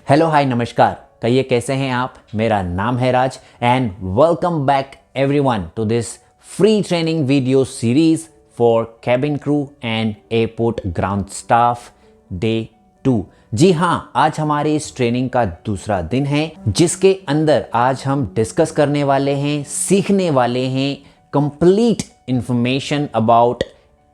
Hello hi नमस्कार, कहिए कैसे हैं आप। मेरा नाम है Raj and welcome back everyone to this free training video series for cabin crew and airport ground staff day 2। जी हाँ, आज हमारे इस ट्रेनिंग का दूसरा दिन है जिसके अंदर आज हम डिस्कस करने वाले हैं, सीखने वाले हैं कंप्लीट इंफॉर्मेशन अबाउट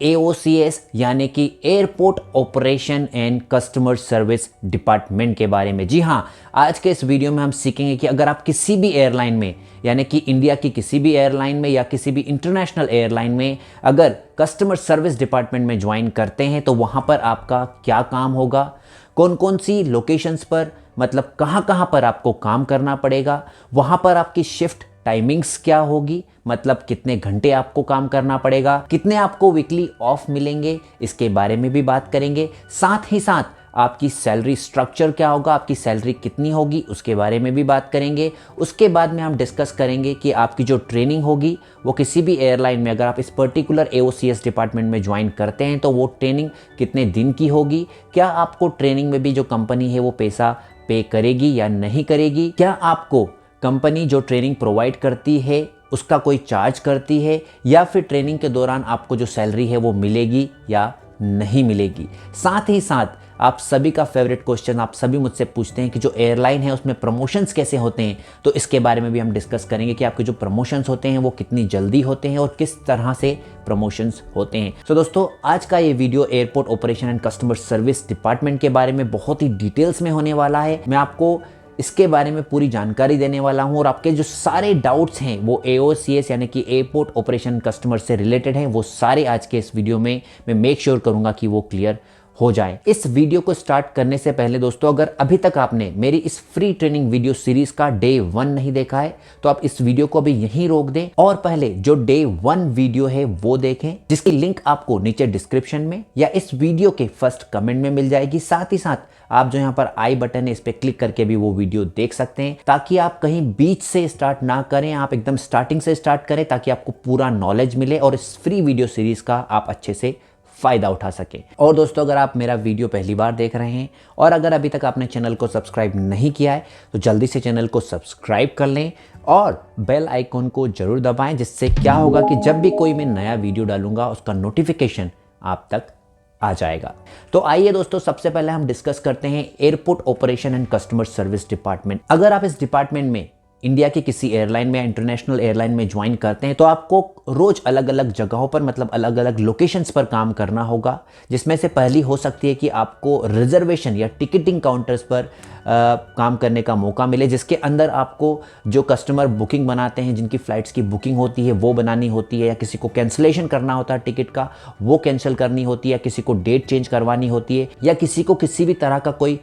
AOCS यानी कि airport operation and customer service department के बारे में। जी हाँ, आज के इस वीडियो में हम सीखेंगे कि अगर आप किसी भी एयरलाइन में यानी कि इंडिया की किसी भी एयरलाइन में या किसी भी इंटरनेशनल एयरलाइन में अगर कस्टमर सर्विस डिपार्टमेंट में ज्वाइन करते हैं तो वहाँ पर आपका क्या काम होगा, कौन कौन सी लोकेशंस पर मतलब कहाँ कहाँ पर आपको काम करना पड़ेगा, वहाँ पर आपकी शिफ्ट टाइमिंग्स क्या होगी, मतलब कितने घंटे आपको काम करना पड़ेगा, कितने आपको वीकली ऑफ मिलेंगे, इसके बारे में भी बात करेंगे। साथ ही साथ आपकी सैलरी स्ट्रक्चर क्या होगा, आपकी सैलरी कितनी होगी, उसके बारे में भी बात करेंगे। उसके बाद में हम डिस्कस करेंगे कि आपकी जो ट्रेनिंग होगी वो किसी भी एयरलाइन में अगर आप इस पर्टिकुलर AOCS डिपार्टमेंट में ज्वाइन करते हैं तो वो ट्रेनिंग कितने दिन की होगी, क्या आपको ट्रेनिंग में भी जो कंपनी है वो पैसा पे करेगी या नहीं करेगी, क्या आपको कंपनी जो ट्रेनिंग प्रोवाइड करती है उसका कोई चार्ज करती है या फिर ट्रेनिंग के दौरान आपको जो सैलरी है वो मिलेगी या नहीं मिलेगी। साथ ही साथ आप सभी का फेवरेट क्वेश्चन आप सभी मुझसे पूछते हैं कि जो एयरलाइन है उसमें प्रमोशंस कैसे होते हैं, तो इसके बारे में भी हम डिस्कस करेंगे कि आपके जो प्रमोशंस होते हैं वो कितनी जल्दी होते हैं और किस तरह से प्रमोशंस होते हैं। तो दोस्तों, आज का ये video airport operation and customer service department के बारे में बहुत ही डिटेल्स में होने वाला है। मैं आपको इसके बारे में पूरी जानकारी देने वाला हूं और आपके जो सारे डाउट्स हैं वो AOCS यानी कि एयरपोर्ट ऑपरेशन कस्टमर से रिलेटेड हैं, वो सारे आज के इस वीडियो में मैं मेक श्योर करूंगा कि वो क्लियर हो जाए। इस वीडियो को स्टार्ट करने से पहले दोस्तों, अगर अभी तक आपने मेरी इस फ्री ट्रेनिंग वीडियो सीरीज का डे 1 नहीं देखा है तो आप इस वीडियो को अभी यहीं रोक दें और पहले जो डे 1 वीडियो है वो देखें, जिसकी लिंक आपको नीचे डिस्क्रिप्शन में या इस वीडियो के फर्स्ट कमेंट में मिल जाएगी। साथ ही साथ आप जो यहाँ पर आई बटन है इस पर क्लिक करके भी वो वीडियो देख सकते हैं, ताकि आप कहीं बीच से स्टार्ट ना करें, आप एकदम स्टार्टिंग से स्टार्ट करें ताकि आपको पूरा नॉलेज मिले और इस फ्री वीडियो सीरीज का आप अच्छे से फायदा उठा सके। और दोस्तों, अगर आप मेरा वीडियो पहली बार देख रहे हैं और अगर अभी तक आपने चैनल को सब्सक्राइब नहीं किया है तो जल्दी से चैनल को सब्सक्राइब कर लें और बेल आइकॉन को जरूर दबाएं, जिससे क्या होगा कि जब भी कोई मैं नया वीडियो डालूंगा उसका नोटिफिकेशन आप तक आ जाएगा। तो आइए दोस्तों, सबसे पहले हम डिस्कस करते हैं airport operation and customer service department. अगर आप इस डिपार्टमेंट में इंडिया की किसी एयरलाइन में या इंटरनेशनल एयरलाइन में ज्वाइन करते हैं तो आपको रोज अलग अलग जगहों पर मतलब अलग अलग लोकेशंस पर काम करना होगा, जिसमें से पहली हो सकती है कि आपको रिजर्वेशन या टिकटिंग काउंटर्स पर काम करने का मौका मिले, जिसके अंदर आपको जो कस्टमर बुकिंग बनाते हैं, जिनकी फ़्लाइट्स की बुकिंग होती है वो बनानी होती है, या किसी को कैंसिलेशन करना होता है टिकट का वो कैंसिल करनी होती है, या किसी को डेट चेंज करवानी होती है, या किसी को किसी भी तरह का कोई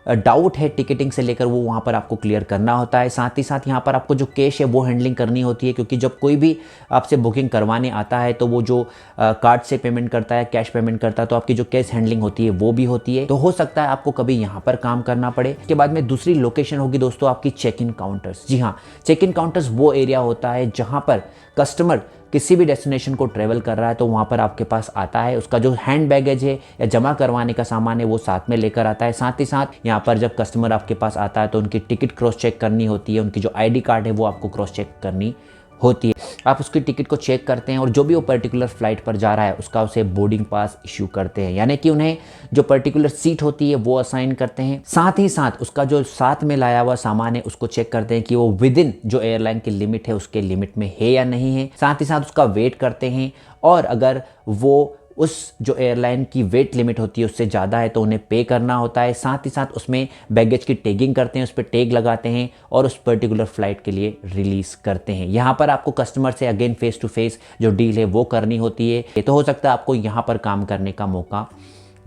डाउट है टिकटिंग से लेकर वो वहाँ पर आपको क्लियर करना होता है। साथ ही साथ यहाँ पर आपको जो कैश है वो हैंडलिंग करनी होती है, क्योंकि जब कोई भी आपसे बुकिंग करवाने आता है तो वो जो कार्ड से पेमेंट करता है, कैश पेमेंट करता है, तो आपकी जो कैश हैंडलिंग होती है वो भी होती है। तो हो सकता है आपको कभी यहाँ पर काम करना पड़े। इसके बाद में दूसरी लोकेशन होगी दोस्तों आपकी चेक इन काउंटर्स। जी हाँ, चेक इन काउंटर्स वो एरिया होता है जहाँ पर कस्टमर किसी भी डेस्टिनेशन को ट्रेवल कर रहा है तो वहाँ पर आपके पास आता है, उसका जो हैंड बैगेज है या जमा करवाने का सामान है वो साथ में लेकर आता है। साथ ही साथ यहाँ पर जब कस्टमर आपके पास आता है तो उनकी टिकट क्रॉस चेक करनी होती है, उनकी जो ID कार्ड है वो आपको क्रॉस चेक करनी होती है। आप उसकी टिकट को चेक करते हैं और जो भी वो पर्टिकुलर फ्लाइट पर जा रहा है उसका उसे बोर्डिंग पास इश्यू करते हैं, यानी कि उन्हें जो पर्टिकुलर सीट होती है वो असाइन करते हैं। साथ ही साथ उसका जो साथ में लाया हुआ सामान है उसको चेक करते हैं कि वो विद इन जो एयरलाइन की लिमिट है उसके लिमिट में है या नहीं है। साथ ही साथ उसका वेट करते हैं और अगर वो उस जो एयरलाइन की वेट लिमिट होती है उससे ज़्यादा है तो उन्हें पे करना होता है। साथ ही साथ उसमें बैगेज की टैगिंग करते हैं, उस पर टैग लगाते हैं और उस पर्टिकुलर फ्लाइट के लिए रिलीज़ करते हैं। यहाँ पर आपको कस्टमर से अगेन फेस टू फेस जो डील है वो करनी होती है। तो हो सकता है आपको यहाँ पर काम करने का मौका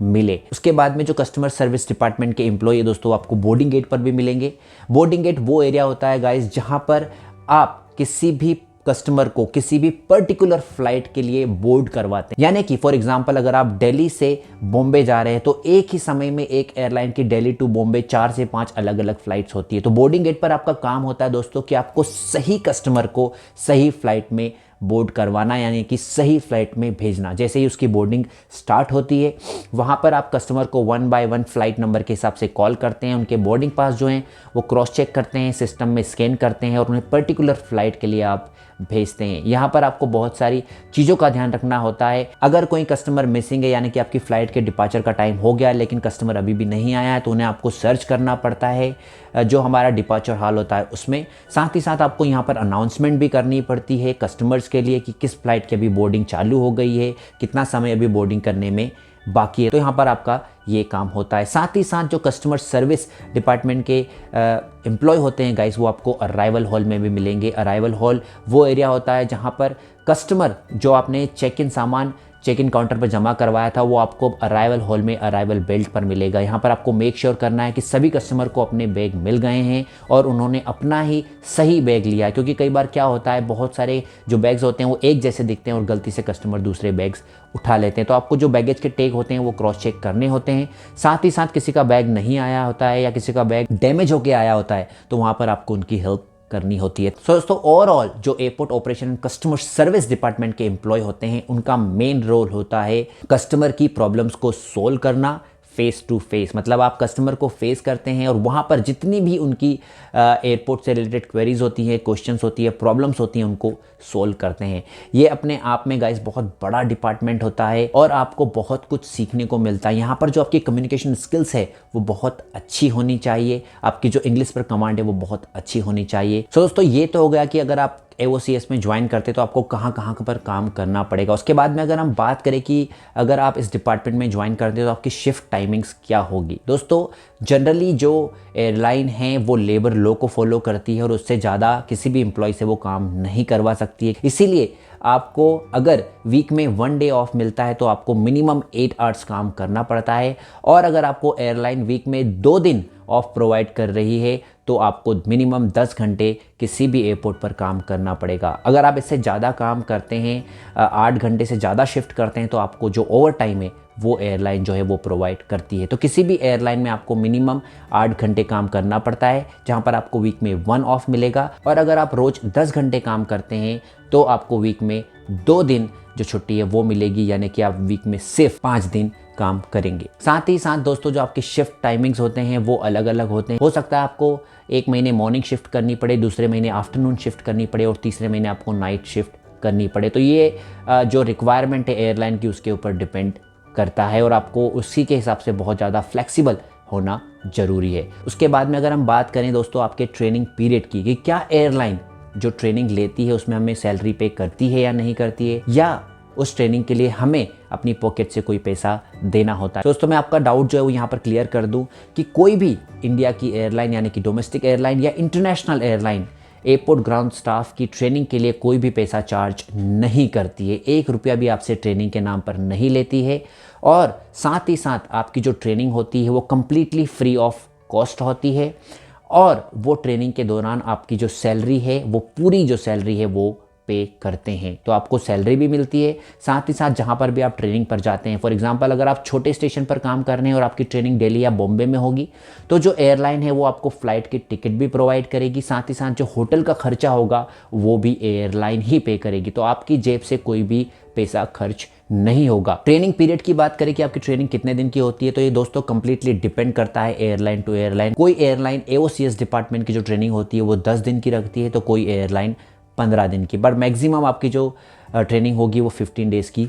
मिले। उसके बाद में जो कस्टमर सर्विस डिपार्टमेंट के एम्प्लॉय दोस्तों आपको बोर्डिंग गेट पर भी मिलेंगे। बोर्डिंग गेट वो एरिया होता है गाइस जहाँ पर आप किसी भी कस्टमर को किसी भी पर्टिकुलर फ्लाइट के लिए बोर्ड करवाते हैं। यानी कि फॉर एग्जांपल अगर आप दिल्ली से बॉम्बे जा रहे हैं तो एक ही समय में एक एयरलाइन की दिल्ली टू बॉम्बे 4 से 5 अलग अलग फ्लाइट्स होती है। तो बोर्डिंग गेट पर आपका काम होता है दोस्तों कि आपको सही कस्टमर को सही फ्लाइट में बोर्ड करवाना, यानी कि सही फ्लाइट में भेजना। जैसे ही उसकी बोर्डिंग स्टार्ट होती है वहाँ पर आप कस्टमर को 1 बाय 1 फ्लाइट नंबर के हिसाब से कॉल करते हैं, उनके बोर्डिंग पास जो हैं वो क्रॉस चेक करते हैं, सिस्टम में स्कैन करते हैं और उन्हें पर्टिकुलर फ्लाइट के लिए आप भेजते हैं। यहाँ पर आपको बहुत सारी चीज़ों का ध्यान रखना होता है। अगर कोई कस्टमर मिसिंग है, यानी कि आपकी फ़्लाइट के डिपार्चर का टाइम हो गया लेकिन कस्टमर अभी भी नहीं आया है, तो उन्हें आपको सर्च करना पड़ता है जो हमारा डिपार्चर हॉल होता है उसमें। साथ ही साथ आपको यहाँ पर अनाउंसमेंट भी करनी पड़ती है कस्टमर्स के लिए कि किस फ्लाइट की अभी बोर्डिंग चालू हो गई है, कितना समय अभी बोर्डिंग करने में बाकी है। तो यहाँ पर आपका ये काम होता है। साथ ही साथ जो कस्टमर सर्विस डिपार्टमेंट के एम्प्लॉय होते हैं गाइस, वो आपको अराइवल हॉल में भी मिलेंगे। अराइवल हॉल वो एरिया होता है जहाँ पर कस्टमर जो आपने चेक इन सामान चेक इन काउंटर पर जमा करवाया था वो आपको अराइवल हॉल में अराइवल बेल्ट पर मिलेगा। यहाँ पर आपको मेक श्योर करना है कि सभी कस्टमर को अपने बैग मिल गए हैं और उन्होंने अपना ही सही बैग लिया है, क्योंकि कई बार क्या होता है बहुत सारे जो बैग्स होते हैं वो एक जैसे दिखते हैं और गलती से कस्टमर दूसरे बैग्स उठा लेते हैं। तो आपको जो बैगेज के टैग होते हैं वो क्रॉस चेक करने होते हैं। साथ ही साथ किसी का बैग नहीं आया होता है या किसी का बैग डैमेज होकर आया होता है तो वहाँ पर आपको उनकी हेल्प करनी होती है। दोस्तों ओवरऑल जो airport operation and customer service department के एम्प्लॉय होते हैं उनका मेन रोल होता है कस्टमर की प्रॉब्लम्स को सोल्व करना फेस टू फेस। मतलब आप कस्टमर को फेस करते हैं और वहाँ पर जितनी भी उनकी एयरपोर्ट से रिलेटेड क्वेरीज होती हैं, क्वेश्चंस होती है, प्रॉब्लम्स होती हैं, उनको सोल्व करते हैं। ये अपने आप में गाइस बहुत बड़ा डिपार्टमेंट होता है और आपको बहुत कुछ सीखने को मिलता है। यहाँ पर जो आपकी कम्युनिकेशन स्किल्स है वो बहुत अच्छी होनी चाहिए, आपकी जो इंग्लिश पर कमांड है वो बहुत अच्छी होनी चाहिए। सो दोस्तों ये तो हो गया कि अगर आप AOCS में ज्वाइन करते तो आपको कहाँ कहाँ पर काम करना पड़ेगा। उसके बाद में अगर हम बात करें कि अगर आप इस डिपार्टमेंट में ज्वाइन करते हो तो आपकी शिफ्ट टाइमिंग्स क्या होगी। दोस्तों जनरली जो एयरलाइन है वो लेबर लॉ को फॉलो करती है और उससे ज़्यादा किसी भी एम्प्लॉय से वो काम नहीं करवा सकती है। इसीलिए आपको अगर वीक में 1 डे ऑफ मिलता है तो आपको मिनिमम 8 आवर्स काम करना पड़ता है, और अगर आपको एयरलाइन वीक में 2 दिन ऑफ प्रोवाइड कर रही है तो आपको मिनिमम 10 घंटे किसी भी एयरपोर्ट पर काम करना पड़ेगा। अगर आप इससे ज़्यादा काम करते हैं, 8 घंटे से ज़्यादा शिफ्ट करते हैं, तो आपको जो ओवर टाइम है वो एयरलाइन जो है वो प्रोवाइड करती है। तो किसी भी एयरलाइन में आपको मिनिमम 8 घंटे काम करना पड़ता है, जहाँ पर आपको वीक में 1 ऑफ मिलेगा। और अगर आप रोज़ 10 घंटे काम करते हैं तो आपको वीक में 2 दिन जो छुट्टी है वो मिलेगी, यानी कि आप वीक में सिर्फ 5 दिन काम करेंगे। साथ ही साथ दोस्तों जो आपके शिफ्ट टाइमिंग्स होते हैं वो अलग अलग होते हैं। हो सकता है आपको एक महीने मॉर्निंग शिफ्ट करनी पड़े, दूसरे महीने आफ्टरनून शिफ्ट करनी पड़े और तीसरे महीने आपको नाइट शिफ्ट करनी पड़े। तो ये जो रिक्वायरमेंट है एयरलाइन की उसके ऊपर डिपेंड करता है और आपको उसी के हिसाब से बहुत ज़्यादा फ्लेक्सिबल होना ज़रूरी है। उसके बाद में अगर हम बात करें दोस्तों आपके ट्रेनिंग पीरियड की, कि क्या एयरलाइन जो ट्रेनिंग लेती है उसमें हमें सैलरी पे करती है या नहीं करती है, या उस ट्रेनिंग के लिए हमें अपनी पॉकेट से कोई पैसा देना होता है। दोस्तों मैं आपका डाउट जो है वो यहाँ पर क्लियर कर दूं कि कोई भी इंडिया की एयरलाइन यानी कि डोमेस्टिक एयरलाइन या international airline airport ground staff की ट्रेनिंग के लिए कोई भी पैसा चार्ज नहीं करती है। 1 रुपया भी आपसे ट्रेनिंग के नाम पर नहीं लेती है, और साथ ही साथ आपकी जो ट्रेनिंग होती है वो कम्प्लीटली फ्री ऑफ कॉस्ट होती है, और वो ट्रेनिंग के दौरान आपकी जो सैलरी है वो पूरी जो सैलरी है वो पे करते हैं। तो आपको सैलरी भी मिलती है, साथ ही साथ जहाँ पर भी आप ट्रेनिंग पर जाते हैं, फॉर एग्जांपल अगर आप छोटे स्टेशन पर काम कर रहे हैं और आपकी ट्रेनिंग दिल्ली या बॉम्बे में होगी तो जो एयरलाइन है वो आपको फ़्लाइट की टिकट भी प्रोवाइड करेगी, साथ ही साथ जो होटल का खर्चा होगा वो भी एयरलाइन ही पे करेगी। तो आपकी जेब से कोई भी पैसा खर्च नहीं होगा। ट्रेनिंग पीरियड की बात करें कि आपकी ट्रेनिंग कितने दिन की होती है, तो ये दोस्तों कंप्लीटली डिपेंड करता है एयरलाइन टू एयरलाइन। कोई एयरलाइन AOCS डिपार्टमेंट की जो ट्रेनिंग होती है वो 10 दिन की रखती है, तो कोई एयरलाइन 15 दिन की, बट मैक्सिमम आपकी जो ट्रेनिंग होगी वो 15 डेज़ की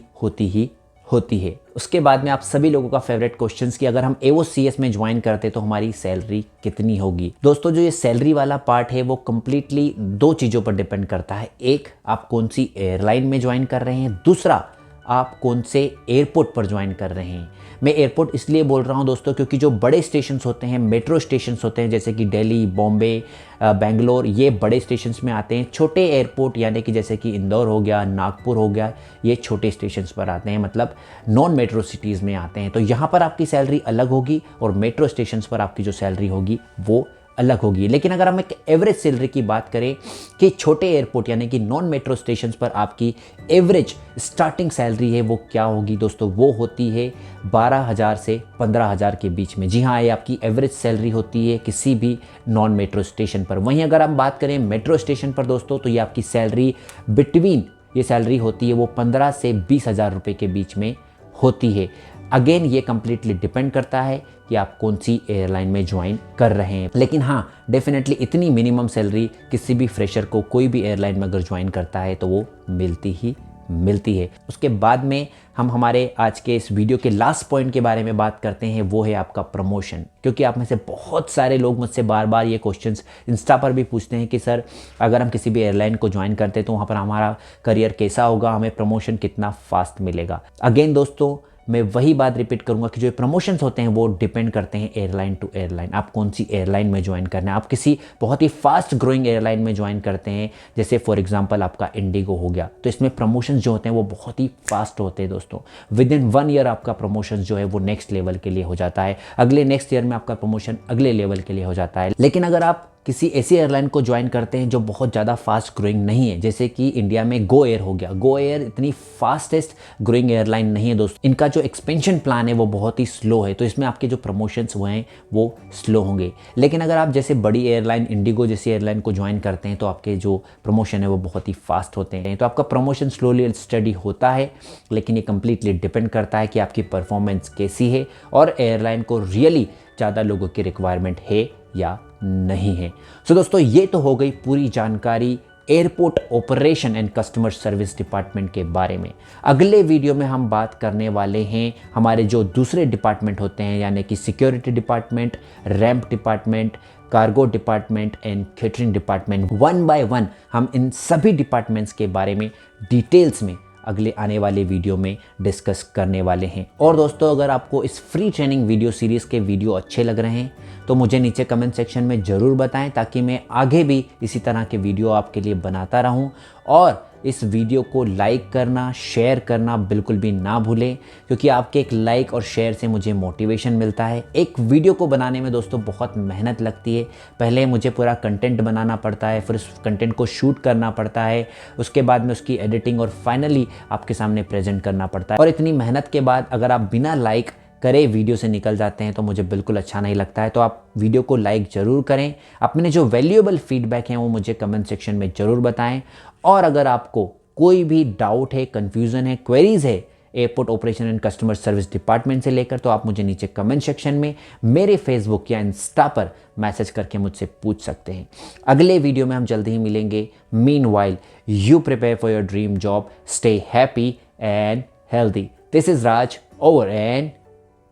होती है। उसके बाद में आप सभी लोगों का फेवरेट क्वेश्चन कि अगर हम AOCS में ज्वाइन करते तो हमारी सैलरी कितनी होगी। दोस्तों जो ये सैलरी वाला पार्ट है वो कम्प्लीटली 2 चीज़ों पर डिपेंड करता है। एक, आप कौन सी एयरलाइन में ज्वाइन कर रहे हैं, दूसरा आप कौन से एयरपोर्ट पर ज्वाइन कर रहे हैं। मैं एयरपोर्ट इसलिए बोल रहा हूं दोस्तों क्योंकि जो बड़े स्टेशंस होते हैं, मेट्रो स्टेशंस होते हैं, जैसे कि दिल्ली, बॉम्बे, बेंगलोर, ये बड़े स्टेशंस में आते हैं। छोटे एयरपोर्ट यानी कि जैसे कि इंदौर हो गया, नागपुर हो गया, ये छोटे स्टेशंस पर आते हैं, मतलब नॉन मेट्रो सिटीज़ में आते हैं। तो यहाँ पर आपकी सैलरी अलग होगी और मेट्रो स्टेशंस पर आपकी जो सैलरी होगी वो अलग होगी। लेकिन अगर हम एक एवरेज सैलरी की बात करें कि छोटे एयरपोर्ट यानी कि नॉन मेट्रो स्टेशन पर आपकी एवरेज स्टार्टिंग सैलरी है वो क्या होगी दोस्तों, वो होती है 12,000 से 15,000 के बीच में। जी हाँ, ये आपकी एवरेज सैलरी होती है किसी भी नॉन मेट्रो स्टेशन पर। वहीं अगर हम बात करें मेट्रो स्टेशन पर दोस्तों, तो ये आपकी सैलरी बिटवीन ये सैलरी होती है वो 15 से 20 हज़ार रुपये के बीच में होती है। अगेन ये कम्प्लीटली डिपेंड करता है कि आप कौन सी एयरलाइन में ज्वाइन कर रहे हैं, लेकिन हाँ डेफिनेटली इतनी मिनिमम सैलरी किसी भी फ्रेशर को कोई भी एयरलाइन में अगर ज्वाइन करता है तो वो मिलती है। उसके बाद में हम हमारे आज के इस वीडियो के लास्ट पॉइंट के बारे में बात करते हैं, वो है आपका प्रमोशन। क्योंकि आप में से बहुत सारे लोग मुझसे बार बार ये क्वेश्चंस इंस्टा पर भी पूछते हैं कि सर अगर हम किसी भी एयरलाइन को ज्वाइन करते हैं तो वहाँ पर हमारा करियर कैसा होगा, हमें प्रमोशन कितना फास्ट मिलेगा। अगेन दोस्तों मैं वही बात रिपीट करूंगा कि जो प्रमोशंस होते हैं वो डिपेंड करते हैं एयरलाइन टू एयरलाइन, आप कौन सी एयरलाइन में ज्वाइन करना है। आप किसी बहुत ही फास्ट ग्रोइंग एयरलाइन में ज्वाइन करते हैं, जैसे फॉर एग्जांपल आपका इंडिगो हो गया, तो इसमें प्रमोशंस जो होते हैं वो बहुत ही फास्ट होते हैं दोस्तों। विद इन 1 ईयर आपका प्रमोशन जो है वो नेक्स्ट लेवल के लिए हो जाता है, अगले नेक्स्ट ईयर में आपका प्रमोशन अगले लेवल के लिए हो जाता है। लेकिन अगर आप किसी ऐसी एयरलाइन को ज्वाइन करते हैं जो बहुत ज़्यादा फास्ट ग्रोइंग नहीं है, जैसे कि इंडिया में गो एयर हो गया, गो एयर इतनी फास्टेस्ट ग्रोइंग एयरलाइन नहीं है दोस्तों, इनका जो एक्सपेंशन प्लान है वो बहुत ही स्लो है, तो इसमें आपके जो प्रमोशंस हुए हैं वो स्लो होंगे। लेकिन अगर आप जैसे बड़ी एयरलाइन इंडिगो जैसी एयरलाइन को ज्वाइन करते हैं तो आपके जो प्रमोशन है वो बहुत ही फास्ट होते हैं। तो आपका प्रमोशन स्लोली स्टडी होता है, लेकिन ये कंप्लीटली डिपेंड करता है कि आपकी परफॉर्मेंस कैसी है और एयरलाइन को रियली ज़्यादा लोगों की रिक्वायरमेंट है या नहीं है। सो दोस्तों ये तो हो गई पूरी जानकारी airport operation and customer service department के बारे में। अगले वीडियो में हम बात करने वाले हैं हमारे जो दूसरे डिपार्टमेंट होते हैं, यानी कि security department, ramp department, cargo department and catering department. 1 by 1 हम इन सभी डिपार्टमेंट्स के बारे में डिटेल्स में अगले आने वाले वीडियो में डिस्कस करने वाले हैं। और दोस्तों अगर आपको इस फ्री ट्रेनिंग वीडियो सीरीज़ के वीडियो अच्छे लग रहे हैं तो मुझे नीचे कमेंट सेक्शन में ज़रूर बताएं, ताकि मैं आगे भी इसी तरह के वीडियो आपके लिए बनाता रहूं। और इस वीडियो को लाइक करना, शेयर करना बिल्कुल भी ना भूलें, क्योंकि आपके एक लाइक और शेयर से मुझे मोटिवेशन मिलता है। एक वीडियो को बनाने में दोस्तों बहुत मेहनत लगती है, पहले मुझे पूरा कंटेंट बनाना पड़ता है, फिर उस कंटेंट को शूट करना पड़ता है, उसके बाद में उसकी एडिटिंग और फाइनली आपके सामने प्रेजेंट करना पड़ता है। और इतनी मेहनत के बाद अगर आप बिना लाइक करे वीडियो से निकल जाते हैं तो मुझे बिल्कुल अच्छा नहीं लगता है। तो आप वीडियो को लाइक ज़रूर करें, अपने जो वैल्यूएबल फीडबैक हैं वो मुझे कमेंट सेक्शन में ज़रूर बताएं। और अगर आपको कोई भी डाउट है, कन्फ्यूज़न है, क्वेरीज है airport operation and customer service department से लेकर, तो आप मुझे नीचे कमेंट सेक्शन में मेरे फेसबुक या इंस्टा पर मैसेज करके मुझसे पूछ सकते हैं। अगले वीडियो में हम जल्दी ही मिलेंगे। Meanwhile you prepare for your dream job, stay happy and healthy. This is Raj, over and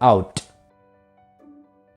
out.